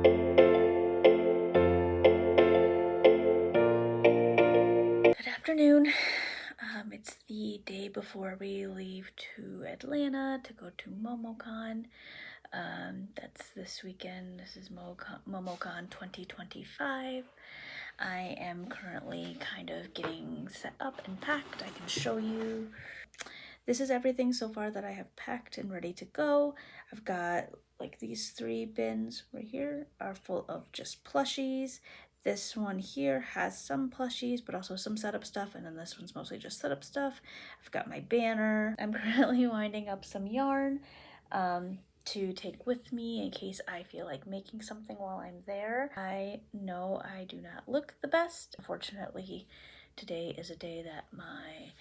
Good afternoon. It's the day before we leave to Atlanta to go to MomoCon. That's this weekend. This is MomoCon 2025. I am currently kind of getting set up and packed. I can show you. This is everything so far that I have packed and ready to go. I've got like these 3 bins right here are full of just plushies. This one here has some plushies, but also some setup stuff, and then this one's mostly just setup stuff. I've got my banner. I'm currently winding up some yarn to take with me in case I feel like making something while I'm there. I know I do not look the best. Unfortunately, today is a day that my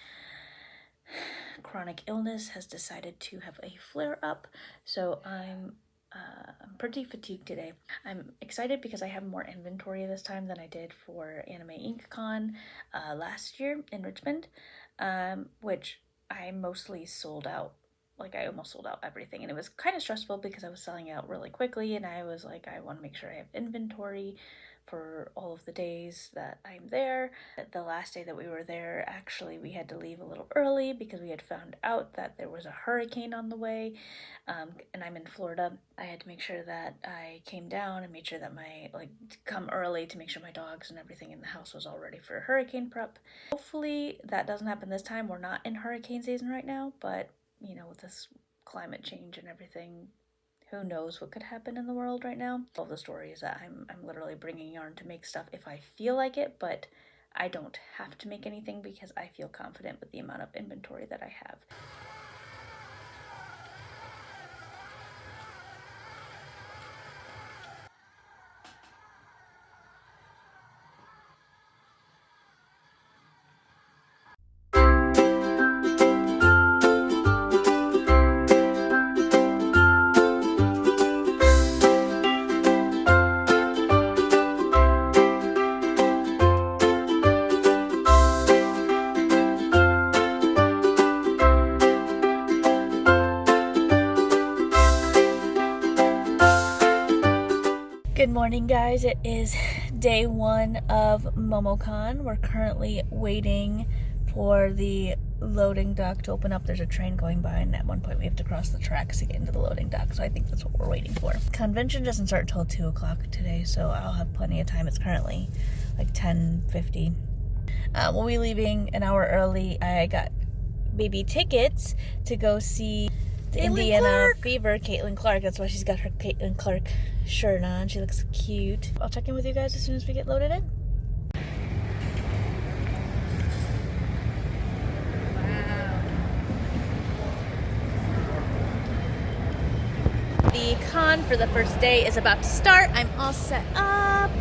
chronic illness has decided to have a flare-up, so I'm pretty fatigued today. I'm excited because I have more inventory this time than I did for Anime Ink Con last year in Richmond, which I mostly sold out. Like, I almost sold out everything, and it was kind of stressful because I was selling out really quickly, and I was like, I want to make sure I have inventory for all of the days that I'm there. The last day that we were there, actually, we had to leave a little early because we had found out that there was a hurricane on the way, and I'm in Florida. I had to make sure that I came down and made sure that come early to make sure my dogs and everything in the house was all ready for hurricane prep. Hopefully that doesn't happen this time. We're not in hurricane season right now, but you know, with this climate change and everything, who knows what could happen in the world right now. All the story is that I'm literally bringing yarn to make stuff if I feel like it, but I don't have to make anything because I feel confident with the amount of inventory that I have. Good morning, guys. It is day 1 of MomoCon. We're currently waiting for the loading dock to open up. There's a train going by, and at one point we have to cross the tracks to get into the loading dock, so I think that's what we're waiting for. Convention doesn't start till 2 o'clock today, so I'll have plenty of time. It's currently like 10:50. We'll be leaving an hour early. I got baby tickets to go see the Indiana Fever, Caitlin Clark. That's why she's got her Caitlin Clark shirt on. She looks cute. I'll check in with you guys as soon as we get loaded in. Wow. The con for the first day is about to start. I'm all set up.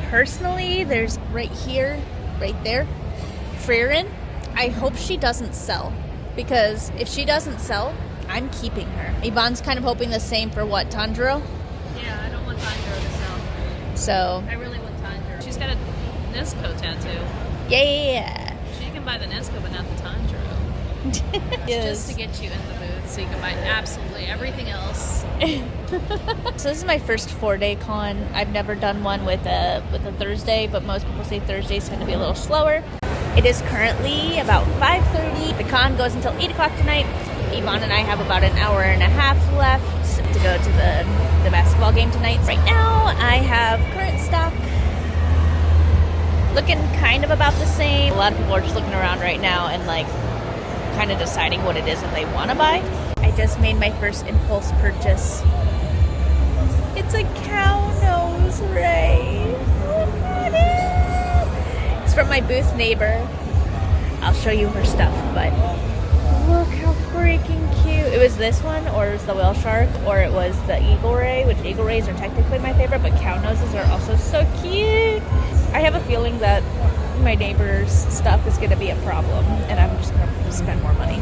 Personally, there's right here, right there, Freerin. I hope she doesn't sell, because if she doesn't sell, I'm keeping her. Yvonne's kind of hoping the same for what, Tanjiro? Yeah, I don't want Tanjiro to sell. So I really want Tanjiro. She's got a Nesco tattoo. Yeah. She can buy the Nesco, but not the Tanjiro. Yes. Just to get you in the booth so you can buy absolutely everything else. So this is my first 4-day con. I've never done one with a Thursday, but most people say Thursdays tend to be a little slower. It is currently about 5:30. The con goes until 8 o'clock tonight. Yvonne and I have about an hour and a half left to go to the basketball game tonight. Right now, I have current stock looking kind of about the same. A lot of people are just looking around right now and like kind of deciding what it is that they want to buy. I just made my first impulse purchase. It's a cow nose ray. Look at it. It's from my booth neighbor. I'll show you her stuff, but look how freaking cute. It was this one, or it was the whale shark, or it was the eagle ray, which eagle rays are technically my favorite, but cow noses are also so cute. I have a feeling that my neighbor's stuff is going to be a problem, and I'm just going to spend more money.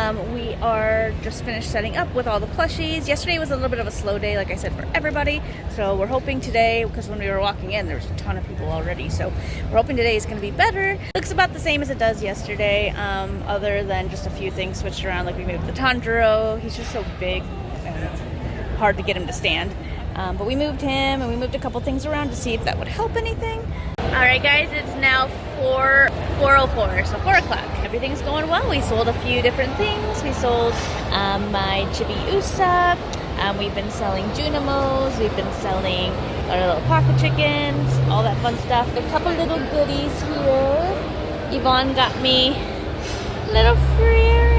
We are just finished setting up with all the plushies. Yesterday was a little bit of a slow day, like I said, for everybody. So we're hoping today, because when we were walking in, there was a ton of people already. So we're hoping today is going to be better. Looks about the same as it does yesterday, other than just a few things switched around. Like we moved the Tanjiro. He's just so big and hard to get him to stand. But we moved him and we moved a couple things around to see if that would help anything. All right, guys, it's now 4:04, so 4 o'clock. Everything's going well. We sold a few different things. We sold my chibi usa. We've been selling Junimos. We've been selling our little pocket chickens, all that fun stuff. A couple little goodies here. Yvonne got me little Freerin.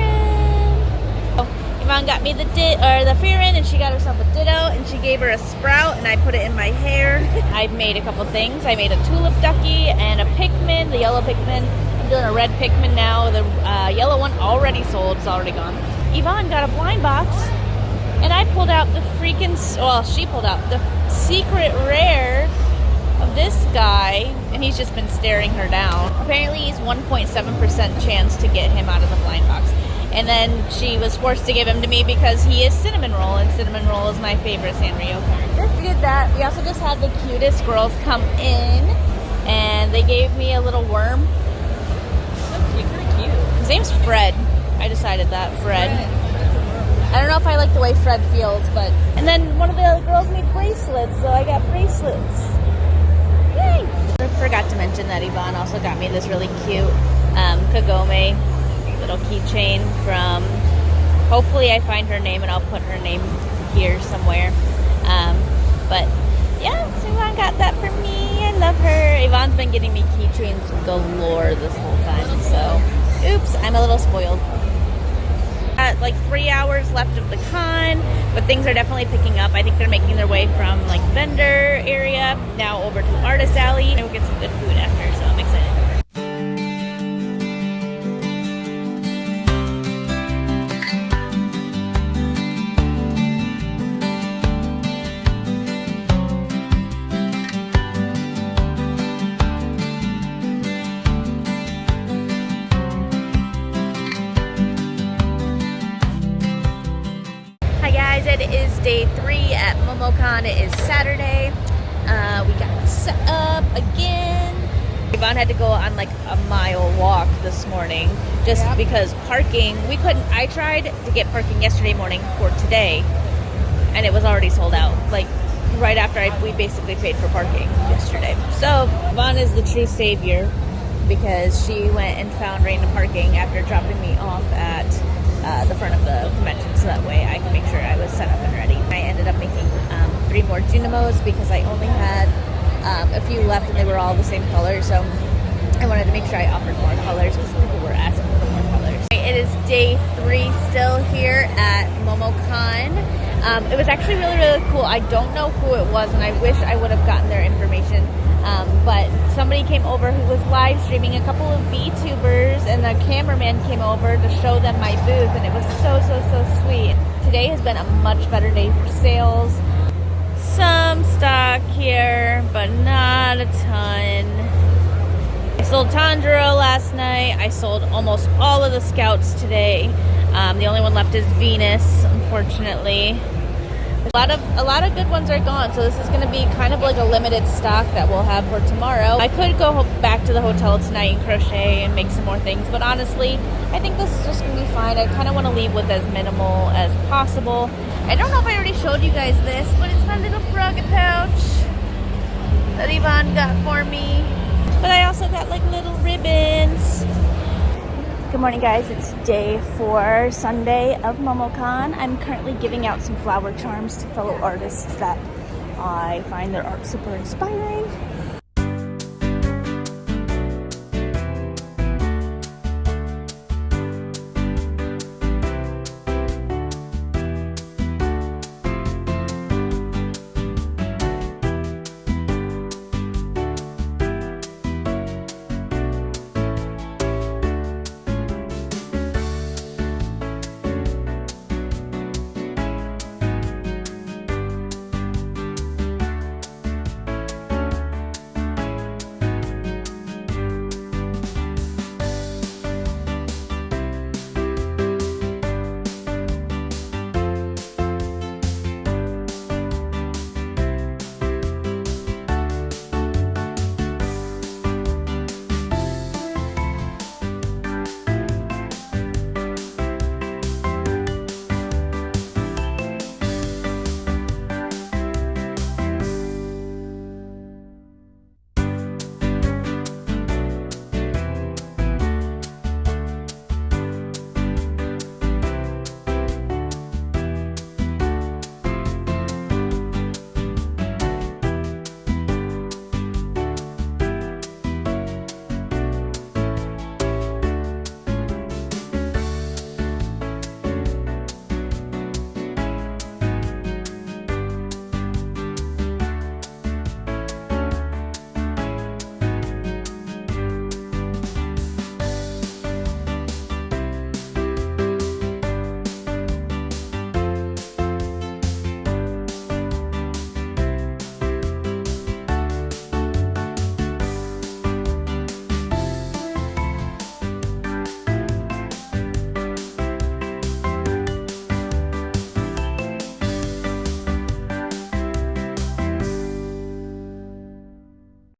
Yvonne got me the Freerin, and she got herself a Ditto, and she gave her a Sprout, and I put it in my hair. I've made a couple things. I made a Tulip Ducky and a Pikmin, the yellow Pikmin. I'm doing a red Pikmin now. The yellow one already sold. It's already gone. Yvonne got a blind box, and I pulled out the she pulled out the secret rare of this guy, and he's just been staring her down. Apparently he's 1.7% chance to get him out of the blind box. And then she was forced to give him to me because he is Cinnamon Roll, and Cinnamon Roll is my favorite Sanrio character. We did that. We also just had the cutest girls come in, and they gave me a little worm. So cute, kind of cute. His name's Fred. I decided that, Fred. I don't know if I like the way Fred feels, but... And then one of the other girls made bracelets, so I got bracelets. Yay! I forgot to mention that Yvonne also got me this really cute Kagome little keychain from, hopefully I find her name and I'll put her name here somewhere. But yeah, so Yvonne got that for me. I love her. Yvonne's been getting me keychains galore this whole time, so oops, I'm a little spoiled. Like 3 hours left of the con, but things are definitely picking up. I think they're making their way from like vendor area now over to Artist Alley, and we'll get some good food after, so I'm excited. It is day 3 at MomoCon. It is Saturday. We got set up again. Yvonne had to go on like a mile walk this morning just because parking, we couldn't. I tried to get parking yesterday morning for today, and it was already sold out. Like right after we basically paid for parking yesterday. So Yvonne is the true savior because she went and found random parking after dropping me off at the front of the convention, so that way I could make sure I was set up and ready. I ended up making 3 more Junimos because I only had a few left and they were all the same color, so I wanted to make sure I offered more colors because people were asking for more colors. It is day 3 still here at MomoCon. It was actually really, really cool. I don't know who it was, and I wish I would have gotten their information. But somebody came over who was live streaming, a couple of VTubers, and the cameraman came over to show them my booth, and it was so, so, so sweet. Today has been a much better day for sales. Some stock here, but not a ton. I sold Tanjiro last night. I sold almost all of the Scouts today. The only one left is Venus, unfortunately. A lot of good ones are gone, so this is going to be kind of like a limited stock that we'll have for tomorrow. I could go back to the hotel tonight and crochet and make some more things, but honestly, I think this is just going to be fine. I kind of want to leave with as minimal as possible. I don't know if I already showed you guys this, but it's my little frog pouch that Yvonne got for me. But I also got like little ribbons. Good morning, guys. It's day 4, Sunday of MomoCon. I'm currently giving out some flower charms to fellow artists that I find their art super inspiring.